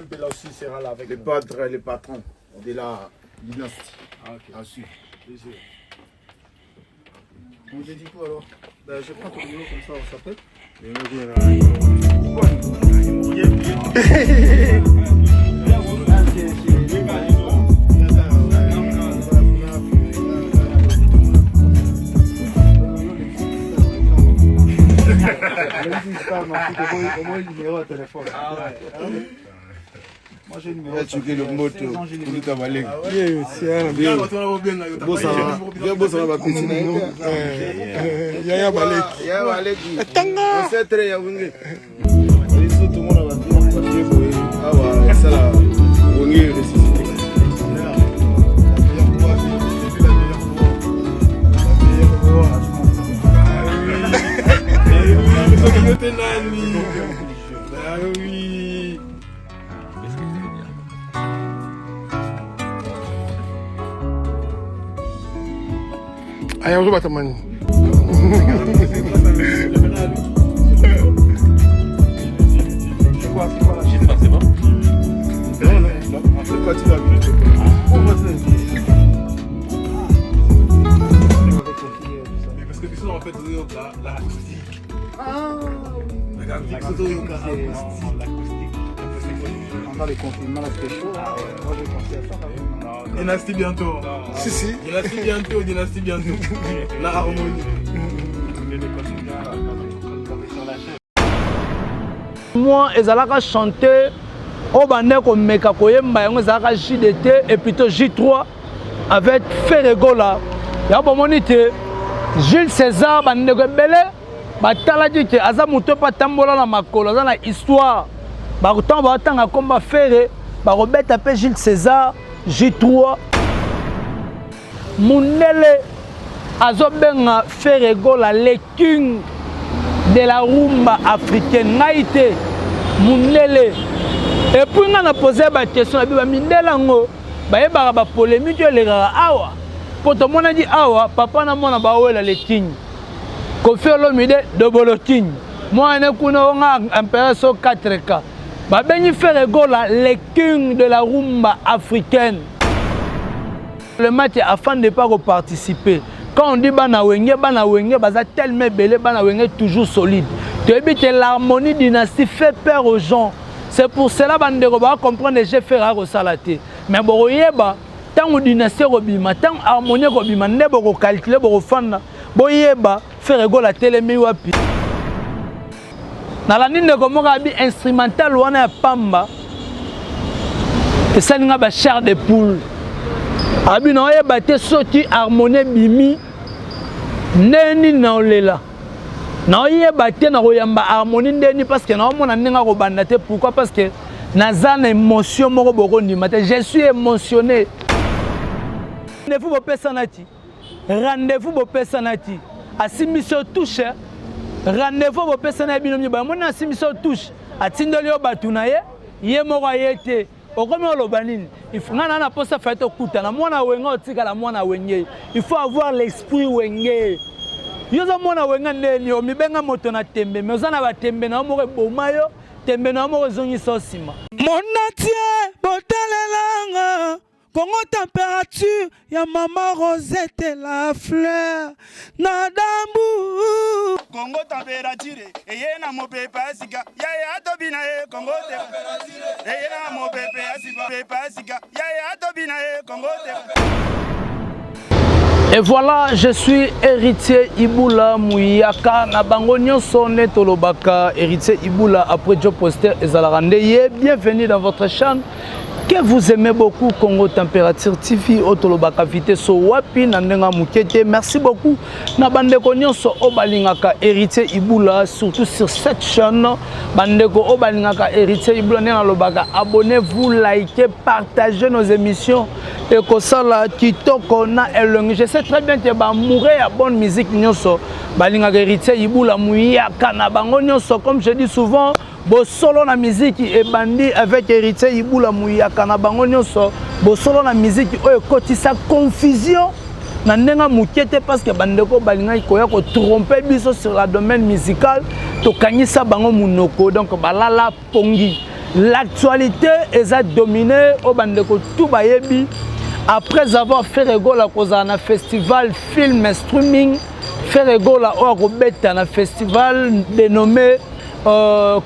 Mpela aussi sera là avec le peintre, le patron de la dynastie. Ah, ok. Ensuite. Plaisir. On te dit quoi alors? Ben, je prends ton numéro comme ça, on s'appelle. Moi, le numéro de téléphone. Ah ouais. Moi, j'ai le numéro. Tu as le moto. Tu as valé. Allez, on se bat, man. C'est bon? Parce que tu en fait la acoustique. Ah oui. On a les confinements, là, c'était chaud. Moi, je pensais à ça quand même. Dynastie bientôt. Si. Dynastie bientôt. La harmonie. Moi, ezalaka chanter au bandeko meka koyemba yango ezalaka JDT et plutôt J3 avec Ferregola. Ya bomoni te Jules César bandeko ebele batalaki te aza moto pa tambola na makolo aza na histoire bakotan batanga komba Ferre bakobeta pe Jules César J3 Mundele azobenga Ferregola le king de la rumba africaine naïté Mundele et puis on a posé la question à Mindela ngo ba ba polémique les gars awa pour tout le monde dit awa papa na mona ba wela le king Koffi Olomide double king moi ne kuna nga empereur so 4K ba bengi Ferregola le king de la rumba africaine. Le match afin de pas participer. Quand on dit bana wenge baza tellement belé bana wenge toujours solide. Tu veux que l'harmonie dynastie fait peur aux gens. C'est pour cela bandeko ba comprendre j'ai fait rare salaté. Mais boyeba tant dynastie robima tant harmonie robima ne boko calculer boko fanda. Boyeba Ferregola telemi wapi. Na la ninde ko moka bi instrumental wana ya pamba. Et ça nga ba chair de poule. Abi na oyeba te soti harmonie bimi neni na olela na oyeba te na koyamba harmonie ndeni parce que na omona ndenga ko banda te pourquoi parce que naza na émotion moko boko ndima te je suis émotionné rendez-vous bo pesanati asimiso touche rendez-vous bo pesana bino mba mona asimiso touche atindoli yo batuna ye moko ayete okomi oloba nini il faut ngana na posa fait okuta na mwana wenga otika la mwana wenge il faut avoir l'esprit wenge yoza mwana wenga ndeni omibenga moto na tembe mais ozana ba tembe na moko bomayo tembe na moko zongi sosima monatie botalelanga Congo température ya mama Rosette la fleur na dambu Congo température eye na mopepe asika ya tobina e Congo température eye na mopepe asika ya tobina e Congo Et voilà, je suis héritier Iboula Mouyaka na bango nyonso netolobaka héritier Iboula après Joe Poster et Zalarande. Bienvenue dans votre chaîne que vous aimez beaucoup, Congo Température TV, Otolobaka Vite So Wapi, Nandenga Mukete. Merci beaucoup. Na bandeko nyonso obalingaka héritier Iboula, surtout sur cette chaîne. Bandeko obalingaka héritier Iboula, nena lobaka. Abonnez-vous, likez, partagez nos émissions. Et que ça là, kitoko na elongi. Je sais très bien que ba mourir à bonne musique nyonso. Balingaka héritier Iboula Mouyaka na bango nyonso, comme je dis souvent. Bo solo na musique et bandi avec héritier Iboula Mouyaka na bango nyonso bo solo na musique oyo kotisa confusion na ndenga mukete parce que bandeko balinga koya ko tromper biso sur la domaine musical to kanyisa bango munoko donc balala pongi l'actualité est dominée au bandeko tout bayebi après avoir fait rigola à un festival film streaming fait rigola au robeta un festival dénommé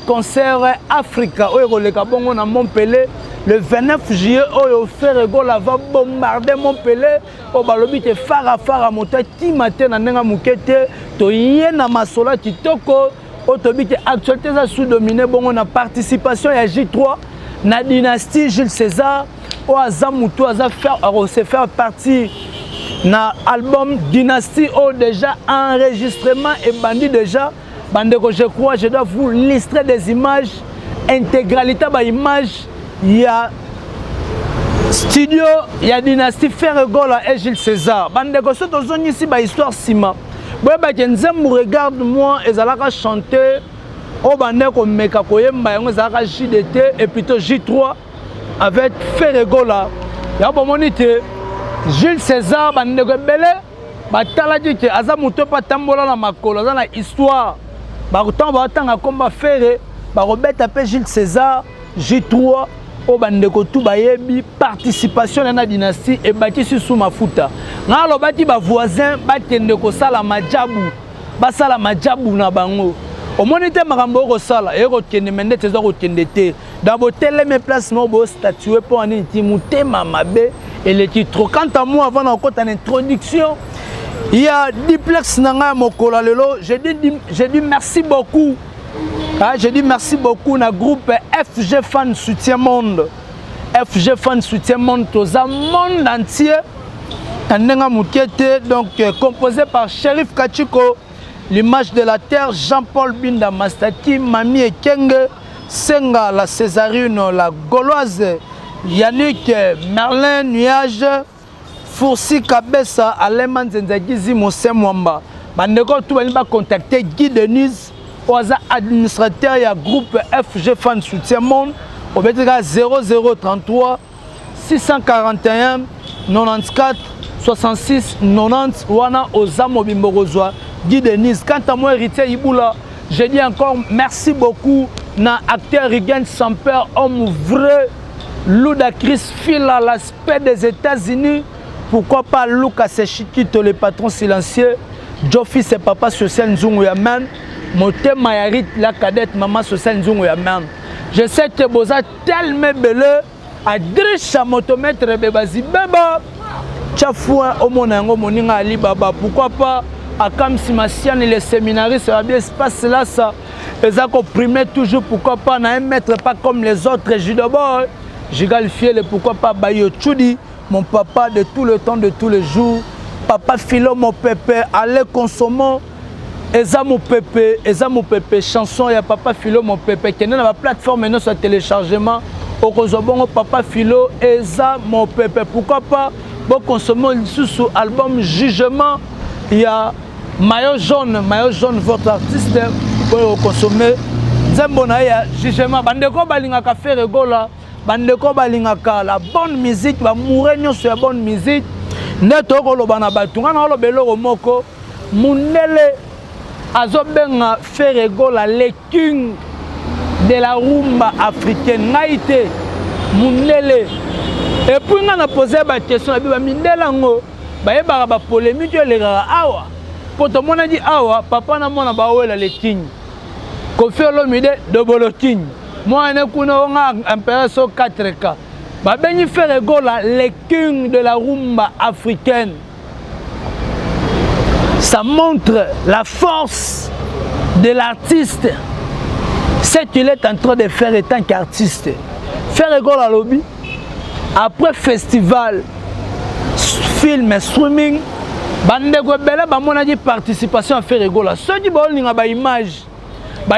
concert Africa au roleka bongo na Montpellier le 29 juillet au fait rigola va bombarder Montpellier au balobi te fara mota ti matin na ndenga mukete to yena masola kitoko autobité actualité ça sous dominé bon on a participation à J3 na dynastie Jules César au Azamuto se faire partie na album dynastie au déjà enregistrement et bandit déjà bandeko je crois je dois vous lister des images intégralité ba image il y a studio il y a dynastie Ferregola et Jules César bandeko so tozoni ici ba histoire sima regarde-moi et Zalaka chanter au bandeko meka koyemba yango Zalaka JDT et plutôt J3 avec Ferregola ya bomonite Jules César bandeko belé batala dit azamuto pa tambola na makolo za na histoire ba kotambo batanga komba Ferre ba robeta pe Jules César J3 au bandeko tout bayebi participation na dynastie et bâti sous mafuta na lo bati ba voisin batende ko sala majabu ba sala majabu na bango o monite makambo ko sala e ko kende mende tezo ko kende te dans telle mes place no bo statuer pour en intime tema mabe et le titre quant à moi avant encore en introduction il y a duplex nanga mokola lelo j'ai dit merci beaucoup. Ah, je dis merci beaucoup na groupe FG Fan Soutien Monde. FG Fan Soutien Monde, tout le monde entier. Donc composé par Shérif Kachiko, l'image de la terre, Jean-Paul Binda Mastaki, Mami Ekenge, Senga la Césarine, la Gauloise, Yannick Merlin Nuage, Foursi Kabessa, Aleman Zenzagizi, Moussé Mwamba. Bandeko tout le monde va contacter Guy Denise. Administrateur et groupe FG Fan Soutien Monde au 0033 641 94 66 90 wana Ozamo Bimborozwa Guy Denise. Quant à moi héritier Iboula, je dis encore merci beaucoup na acteur Rigen Samper, homme vrai, Louda Chris Fila, l'aspect des États-Unis, pourquoi pas Lucas Sechikito, le patron silencieux, Joffy c'est papa social Nzungu Yaman. Moté Mayarit, la cadette, maman social Nzungu Yaman. Je sais que vous êtes tellement belle, à Drisha motomètre Bebazi Beba. Tchafoua, Omonango, Moninga Ali Baba. Pourquoi pas, à Kamsimassian et les séminaristes, ça va bien se passer là, ça. Ils ont comprimé toujours, pourquoi pas, n'a un maître pas comme les autres judoboy. Jigal Fiel, pourquoi pas, Bayo Tchoudi, mon papa de tout le temps, de tous les jours. Papa Philo, mon pépé, allez consommons. Eza mon pépé, chanson, il y a Papa Philo, mon pépé, qui est dans la plateforme maintenant sur téléchargement. Au Kozobongo, Papa Philo, Eza mon pépé. Pourquoi pas, bon, consommons sous album Jugement. Il y a Maillot jaune, votre artiste, pour consommer. Zembona, il y a Jugement. Bandeko Balingaka Ferregola, Bandeko Balingaka, la bonne musique, va mourir sur la bonne musique. Neto Kolobana Batunga, on a le belo moko, Munele. Azobenga Ferregola le king de la rumba africaine naïté Munele et puis on a posé la question à Mindela ngo ba yeba ba polémique le awa pour tout monde dit awa papa na mona ba wela le king Koffi Olomide double king moi ne kuna nga empereur so 4K ba bengi Ferregola le king de la rumba africaine. Ça montre la force de l'artiste. Ce qu'il est en train de faire en tant qu'artiste. Ferregola lobby. Après festival, film, streaming, bandeko bela ba mona di participation à Ferregola. Ceux qui ont ba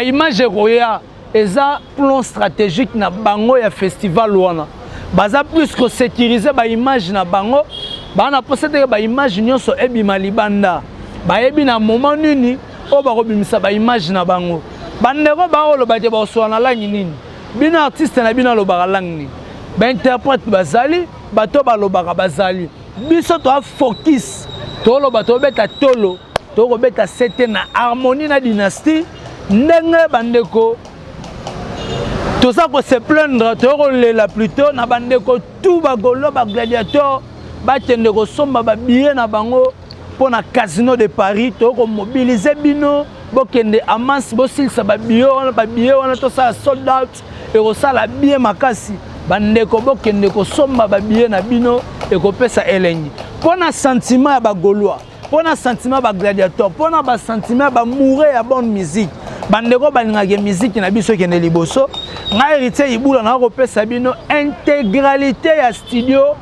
image roya, eza plan stratégique na bango ya festival wana. Baza plus que sécuriser ba image na bango, ba na posséder ba image nyonso ebima libanda. Bayebi na moment nini o ba robimisa ba image na bango bandeko ba o lo ba te ba so na langi nini bina artiste na bina lo ba langi ba interprète bazali bato ba lo ba bazali biso to focus to lo ba to beta tolo to ko beta sete na harmonie na dynastie ndenge bandeko Tout ça pour se plaindre, la plutôt, na bandeko tout bagolo, ba gladiateur, ba tendeko somba ba billet na bango pour na casino de Paris, to ko mobiliser bino, bo kende amas, bo silsa ba billet, on a tout ça sold out, et ko ça la bien makasi, bandeko bo kende ko somba ba billet na bino, et ko pesa elengi. Pour na sentiment ba gaulois, pour na sentiment ba gladiateur, pour na ba sentiment ba mourir à bonne musique. Bandeko balingaki musique na biso kende liboso nga héritier ibula na kopesa bino intégralité ya studio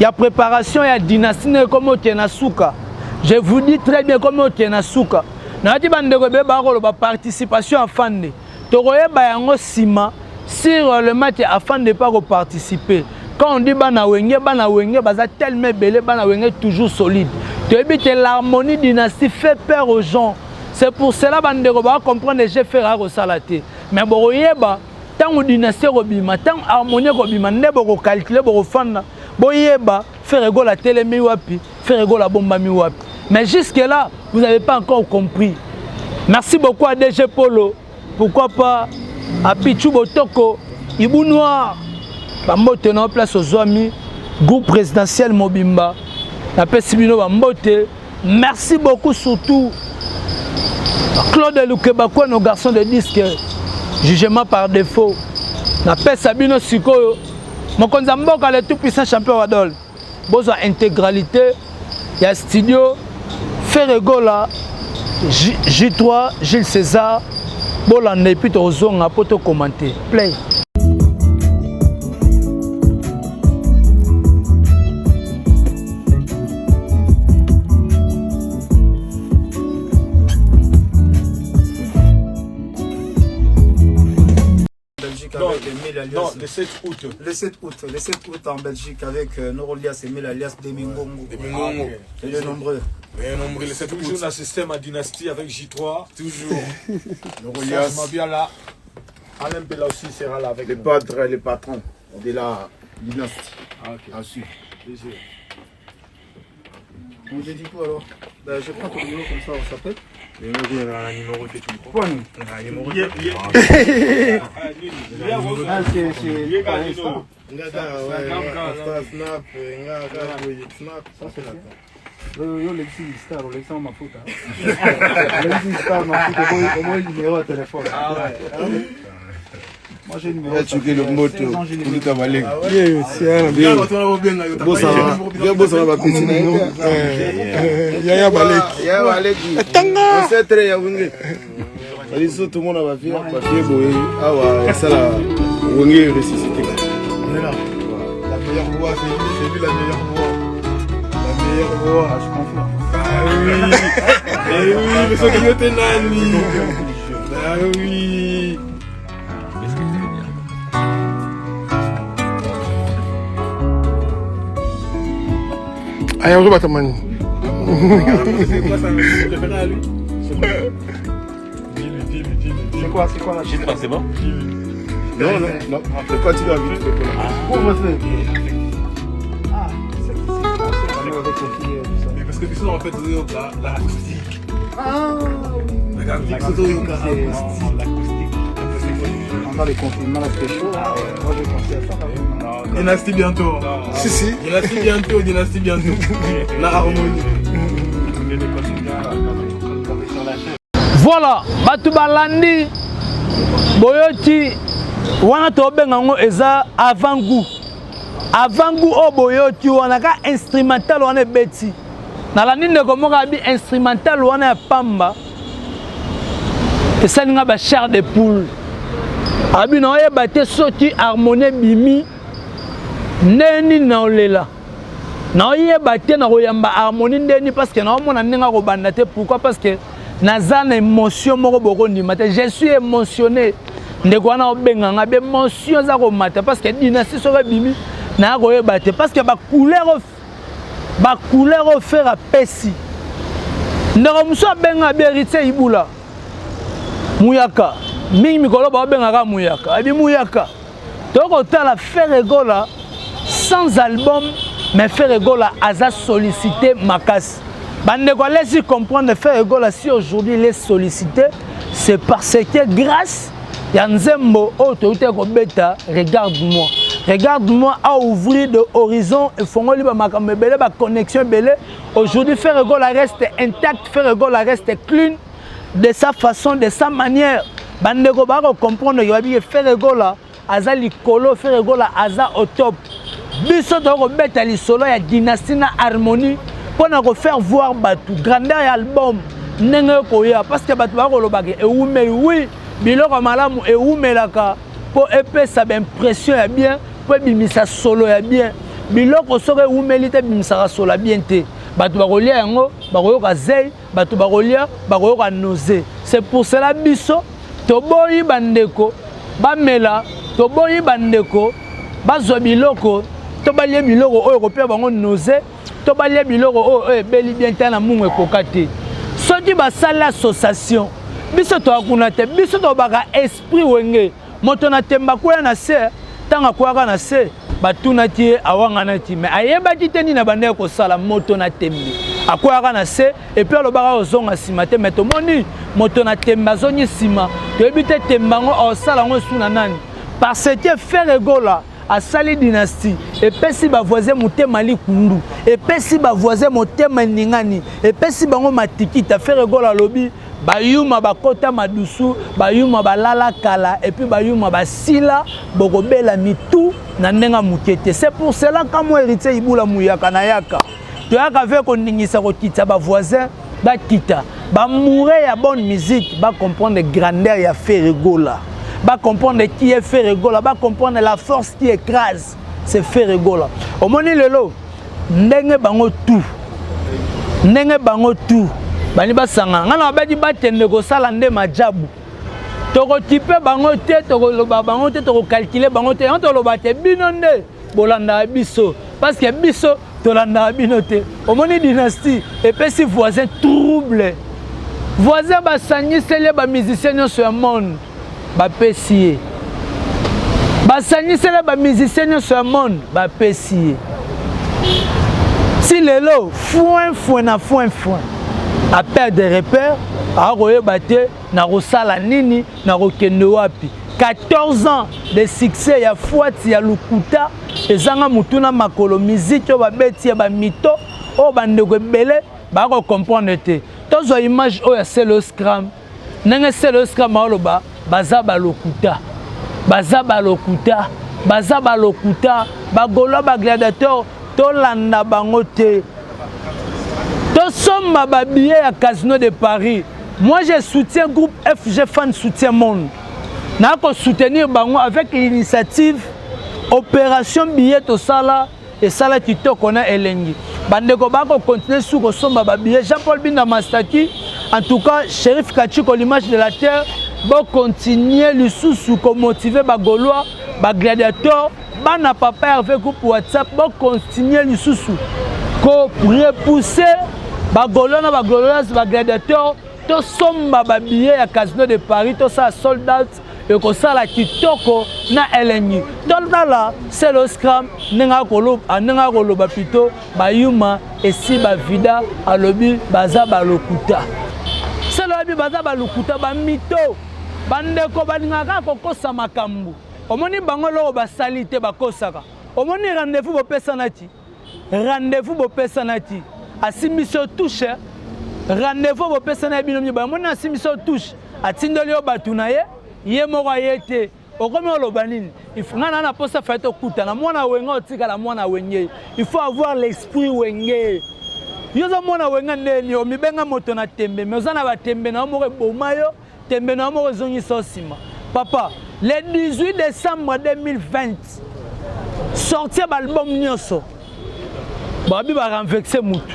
ya préparation ya dynastie comme otena suka. Je vous dis très bien comme otena suka na ti bandeko be ba ko ba participation afande to koyeba yango sima sur le match afande pas ko participer. Quand on dit bana wenge baza tellement belé bana wenge toujours solide. Tu que l'harmonie dynastie fait peur aux gens. C'est pour cela bandeko ba comprendre que j'ai fait rare salaté. Mais boyeba tant dynastie robima, tant harmonie robima, ne boko calculer boko fanda. Boyeba faire rigolo la télé mi wapi, faire rigolo la bomba mi wapi. Mais jusque là, vous n'avez pas encore compris. Merci beaucoup à DG Polo. Pourquoi pas à Pichou Botoko, Ibou Noir, Bambote en place aux amis, groupe présidentiel Mobimba, la Pessibino Bambote. Merci beaucoup surtout Claude Lukebakwa, nos garçons de disque, jugement par défaut. La paix Sabino Sikoyo, mon konzamboka le tout puissant champion Wadol. Besoin intégralité, il y a studio, Ferregola, J3, Gilles César, Bolande et puis Tozong à poto commenter. Play. Non, le 7 août. Le 7 août en Belgique avec Norolias et Melalias Demingongo. Et de nombreux. Le 7 août, toujours dans le système à dynastie avec J3. Toujours. Norolias. Bien là. Alain Bella aussi sera là avec les padres et les patrons de la dynastie. Ah, ok. Ensuite. On dit quoi alors? Je prends ton numéro comme ça, on s'appelle. Le numéro que tu me prends. Quoi nous? Le numéro moi j'ai le numéro. Tu le moto. Vous t'avalez. Yaya Balek. Yaya Balek. C'est très bien. Tout le monde va faire. Ah, ça là. On est ressuscité. On est là. La meilleure voix, c'est lui la meilleure voix. La meilleure voix. Je confirme. Ah oui. Ah oui, mais ça qui était nani. Ah oui. Aya uzo batamani. C'est quoi ça? Tu préfères à lui? C'est quoi la J3, c'est bon? Non, c'est pas tu vas vite. Pour me faire. Ah, c'est parce que tu sais en fait la acoustique. Ah oui. L'acoustique. On a les confinements, là c'était chaud. Moi j'ai pensé à ça quand même. Dynastie bientôt. Si. Dynastie bientôt. La harmonie. Voilà, batu balandi boyoti wana to bengango eza avant-goût o boyoti wana ka instrumental wana beti na landi ndeko moka bi instrumental wana ya pamba esalinga ba chair de poule abi na oyeba te soki harmonie bimi neni na olela na oyeba te na koyamba harmonie ndeni parce que na omona ndenge kobanda te. Pourquoi? Parce que nazana émotion moko boko ndima te. Je suis émotionné ndeko wana obenganga be émotion za ko mata parce que dynastie soka bimi na koyeba te parce que ba couleur faire à pesi ndeko muso benga be héritier ibula muyaka mingi mikolo ba benga ka muyaka abi muyaka toko tala Ferregola sans album mais Ferregola aza sollicité makasi. Bandeko laissez comprendre Ferregola si aujourd'hui il est sollicité, c'est parce que grâce ya nzembo autorité ko beta regarde-moi. Regarde-moi à ouvrir de horizons et fongoli ba makambe belé ba connexion belé. Aujourd'hui Ferregola reste intact, Ferregola reste clean de sa façon, de sa manière. Bandeko ba ko comprendre que Ferregola aza likolo, Ferregola aza au top. Biso to ko beta li solo ya dynastie na harmonie pour na ko faire voir batu grandeur ya album nenge ko ya parce que batu ba ko lobaki e umeli oui biloko malamu e umelaka pour epesa ba impression ya bien. Pour bimisa solo ya bien biloko soke umelite bimisa solo ya bien te batu bakolia yango bakoyoka zei batu bakolia bakoyoka nausée. C'est pour cela biso toboyi bandeko bamela toboyi bandeko bazwa biloko tobalie biloko oyo kopia bango nausée tobalie biloko oyo ebeli bien te na mungu ekoka te soki basali association biso toakuna te biso tobaka esprit wenge moto na temba koya na se tanga kwaka na se batuna ti awanga na ti mais ayebaki te ni na bande ko sala moto na tembi akwaka na se et puis alobaka ozonga sima te mais tomoni moto na temba zonyi sima toyebi te tembango osala ngo suna nani parce que Ferregola a sali dynastie et pesi ba voisin motema likundu et pesi ba voisin motema ningani et pesi bango matikita Ferregola lobi bayuma bakota madusu bayuma balala kala et puis bayuma basila bokobela mitu na ndenga mukete. C'est pour cela quand moi héritier ibula muyaka na yaka to yaka ve ko ningisa ko kitsa ba voisin ba kita ba mourir ya bonne musique ba comprendre grandeur ya Ferregola ba comprendre qui est Ferregola ba comprendre la force qui écrase c'est Ferregola omoni lelo ndenge bango tout bani basanga ngana badi batende ko sala nde majabu toko type bango te toko loba bango te toko calculer bango te on to loba te bino nde bolanda biso parce que biso to landa bino te omoni dynastie et puis si voisin trouble voisin basangi sele ba musicien sur le monde ba pesier basangi sele ba musicien sur le monde ba pesier si lelo foin à perdre des repères, à rebattre, na rosala nini, na rokende wapi. 14 ans de succès, ya Fouati, ya Lukuta, et zanga mutuna makolo musique, ba beti ba mito, o bandeko belé, ba ko comprendre te. Tozo image o ya Selo Scram. Nenge Selo Scram oloba, baza ba Lukuta. Baza ba Lukuta, ba golo ba gladiateur, to landa bango te. Tous sommes ma billet à Casino de Paris. Moi, je soutiens groupe FG Fan Soutien Monde. Nous allons soutenir Bango avec l'initiative Opération Billet au Sala et Sala Tito qu'on a Elengi. Bandeko Bako continue sous le sommet ma billet. Jean-Paul Binda Mastaki. En tout cas, Shérif Kachiko, l'image de la terre, va continuer le sous pour motiver Bagolois, Bagladiateur, Bana Papa avec groupe WhatsApp, va continuer le sous pour repousser. Bagolona, bagolonas, bagladiateur, to somba babillet à Casino de Paris, to ça soldat et ko ça la kitoko na eleni. Donc là, c'est le scram, nenga kolo bapito, bayuma et si ba vida à lobi baza balokuta. C'est le lobi baza balokuta ba mito. Bande ko baningaka ko kosa makambu. Omoni bangolo ba salite ba kosaka. Omoni rendez-vous bo pesanati. Asimiso touche rendez-vous au personnel binomi ba mona asimiso touche atindoli o batunaye ye moko yete okomi olobanini il faut na posa faito kuta na mwana wenga otika la mwana wenye il faut avoir l'esprit wenge yoza mwana wenga ndeni o mibenga moto na tembe mezana ba tembe na moko bomayo tembe na moko zongi sosima papa le 18 décembre 2020 sorti l'album nyonso babi ba renverser mutu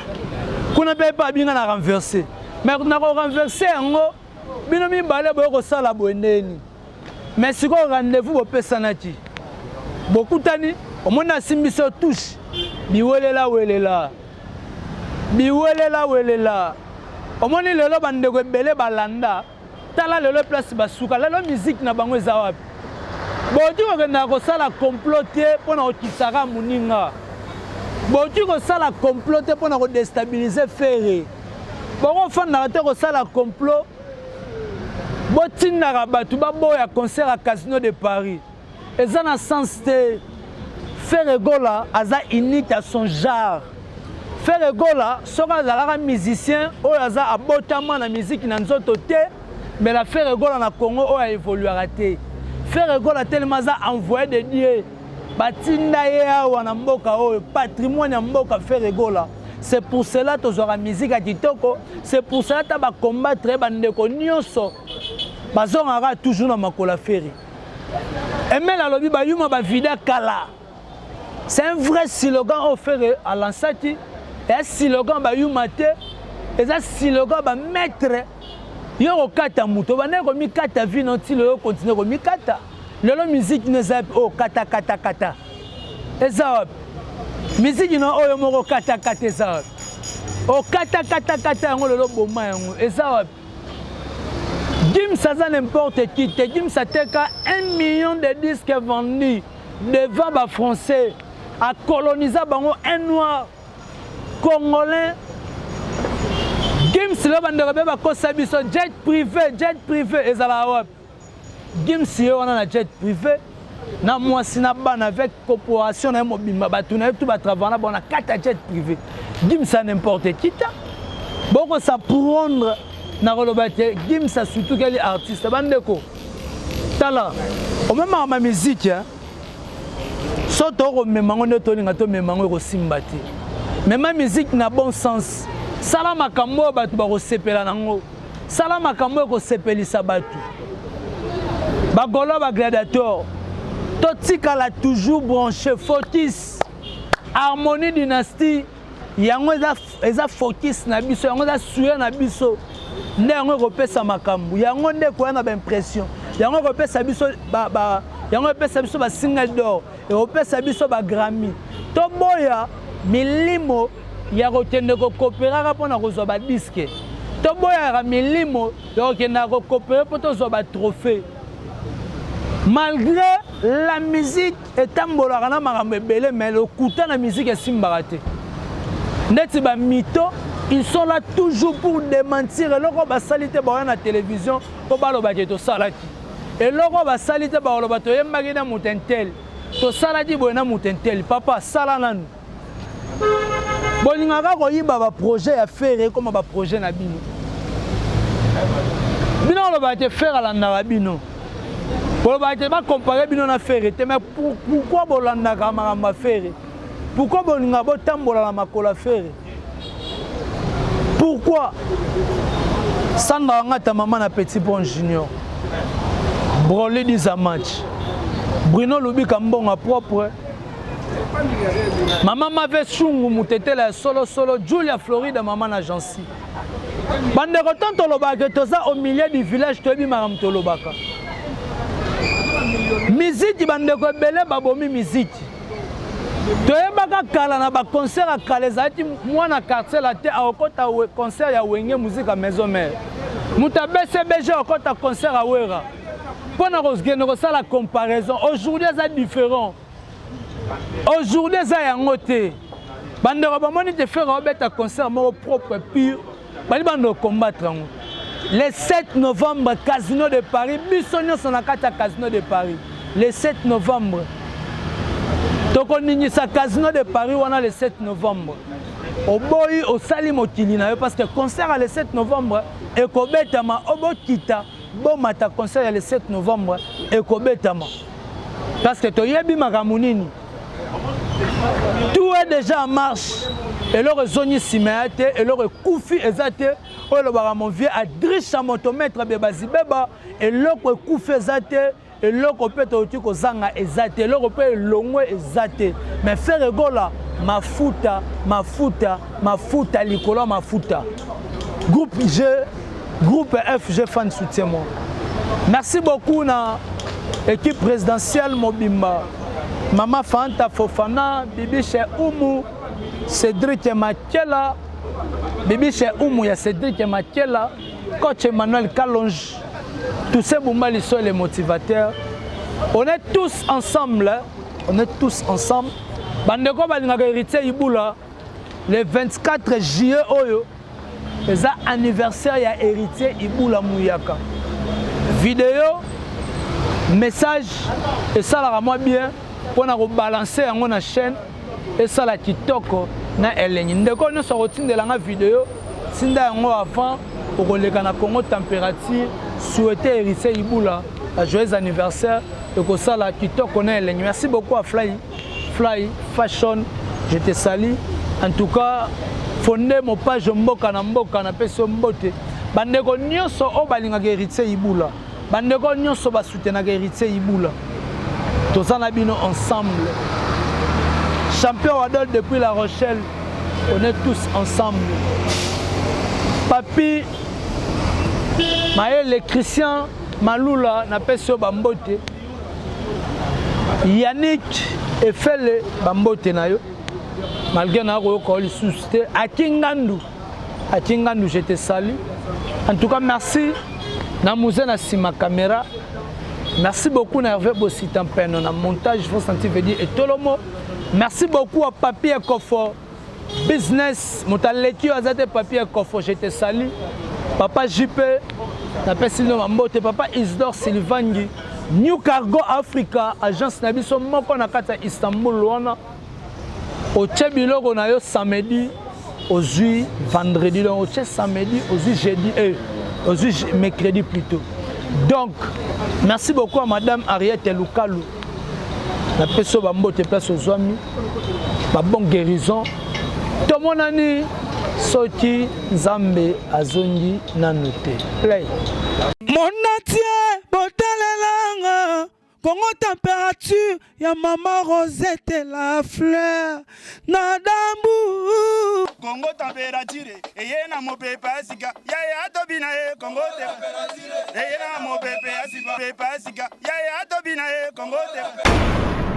kuna pe pa binga na renverser mais na ko renverser ngo binomi balé boyo ko sala boendeni mais siko rendez-vous bo pesanati bokutani omona simbiso touche biwelela omoni lelo bandeko ebele balanda tala lelo place basuka lelo musique na bango eza wapi boti ko na ko sala comploter pona okisaka muninga boti ko sala comploter pona ko déstabiliser Ferré bongo fanda te ko sala complot botindaka bato baboya concert à Casino de Paris. Eza na sens te Ferregola aza unique à son genre. Ferregola soka azalaka musicien oyo aza abotama na musique na nzoto te, mais la Ferregola na Congo oyo évoluera te. Ferregola tellement aza envoyé de Dieu. Batinda ye awa na mboka oyo patrimoine ya mboka Ferregola. C'est pour cela que la musique à Kitoko, c'est pour cela que tu combattre bandeko nyonso. Bazongara toujours na makola ferry. Et même la lobby ba yuma ba vida kala. C'est un vrai slogan offert à l'ansati. Et un slogan ba yuma te. Et ça slogan ba mettre yo kata muto ba ne ko mi kata vie non ti le continuer ko mi kata. Le musique ne zap oh kata kata kata. Et ça musique non oyo moko kata kata ça. O kata kata kata ngo le boma yango. Et ça Gims ça n'importe qui, Gims ça teka 1 million de disques vendus devant les Français à coloniser un noir congolais. Gims le bande ba ko sabiso jet privé ezala Gims yo on a jet privé na moi sina ban avec corporation na mobimba batu na tout ba travailler na carte jet privé. Gims ça n'importe qui ta. Boko ça prendre na rolobate Gims ça surtout quel artiste bandeko. Tala au même ma musique hein. Soto ko memango ne toni ngato memango ko simbati. Mais ma musique na bon sens. Sala makambo batu ba ko sepela nango. Sala makambo ko sepelisa batu. Ba golo ba gladiateur. Totika la toujours branché Fortis. Harmonie dynastie. Yango eza Fortis na biso, yango eza suya na biso. Nde yango ko pesa makambo. Yango nde ko na ba impression. Yango ko pesa biso yango ko pesa biso ba single d'or. Et ko pesa biso ba Grammy. To boya milimo ya kotende ko coopérer pour na kozwa ba disque. To boya milimo ya kokenda ko coopérer pour to zo ba trophée. Malgré la musique etambolaka na makambo ebele, mais le kuta na musique esimbaka te. Neti ba mito, ils sont là toujours pour démentir. Eloko basali te ba na télévision po baloba ke to salaki. Eloko basali te ba loba to yembaki na mutentel. To salaki boye na mutentel. Papa sala nanu. Bolingaka ko yiba ba projet ya faire comme ba projet na bino. Bino loba te faire la na bino. Pour ne comparer bino na faire, mais pourquoi bolanda kamama faire? Pourquoi bolinga botambola na makola faire? Pourquoi Sandra ngata maman na petit bon junior. Brolé des match. Bruno Lubika mbonga propre. Maman m'avait chungu mutetela solo Julia Florida maman na Jancy. Bande rotanto lobaka toza au milieu du village tobi maram to lobaka. Musique bandeko ebele babomi musique. Toyebaka kala na ba concert à Kalezati mwana quartier la te a okota concert ya wenge musique à maison mère. Muta BCBG okota concert à Wera. Pona rozgene ko la comparaison. Aujourd'hui ça différent. Aujourd'hui ça yango te. Bandeko bamoni te faire obeta concert mo propre pur. Bali bando combattre ngo. Le 7 novembre, Casino de Paris, Bissonio son à Casino de Paris. Le 7 novembre. Donc on a sa Casino de Paris, on a le 7 novembre. Au boy, au Salim Otilina, parce que concert le 7 novembre, et Kobetama, Obo Kita, bon mata concert le 7 novembre, et Kobetama. Parce que tu yebi Magamunini. Tout est déjà en marche. Et leur zone siméate, et leur koufi ezate, et leur mon vieux adriche à motomètre bebazi beba, et leur koufi ezate, et leur peut au zanga ezate, et leur peut longue ezate. Mais faire gola, mafuta, likola mafuta. Groupe G, groupe FG fan soutien moi. Merci beaucoup na équipe présidentielle Mobimba. Maman Fanta Fofana, Bibi chez Oumou, Cédric Makela, Bibi chez Oumou, il y a Cédric Makela, coach Emmanuel Kalonge, tous ces Boumali sont les motivateurs. On est tous ensemble, Bandeko Balinga héritier Iboula, le 24 juillet, c'est anniversaire, il y a héritier Iboula Mouyaka. vidéo message et ça la moi bien pour na rebalancer yango na chaîne et ça la kitoko na elengi ndeko nyonso rotindela nga vidéo sinda yango avant okoleka na Congo température souhaiter Héritier Ibula un joyeux anniversaire et que ça la kitoko na elengi. Merci beaucoup à Fly Fashion, je te salue en tout cas. Fondé mon page mboka na peso mbote bandeko nyonso o balingaka Héritier Ibula bandeko nyonso ba soutenaka Héritier Ibula tozana bino ensemble champion Wadol depuis La Rochelle on est tous ensemble papi Maël Christian Malula na peso bambote Yannick Efele bambote na yo malgré na ko suscité à Kingandu je te salue en tout cas merci na musée na sima caméra merci beaucoup na Hervé Bossitan Peno na montage faut sentir veut dire et tout le mot merci beaucoup à Papier Kofo business motaleki azate Papier Kofo je te salue papa JP na pesino mambote papa Isdor Silvangi New Cargo Africa agence na biso moko na kata Istanbul wana au Tchebiloko na yo samedi aujourd'hui vendredi donc au samedi aujourd'hui jeudi et aujourd'hui mercredi plutôt donc merci beaucoup à madame Ariette Lukalu la personne bambote place aux amis ba bonne guérison tout mon ani soti Nzambe azongi na noté play Monatie botalelanga Congo température ya maman Rosette la fleur na dambu Congo température eye na mopepe asika ya tobina e Congo température eye na mopepe asika ya tobina e Congo température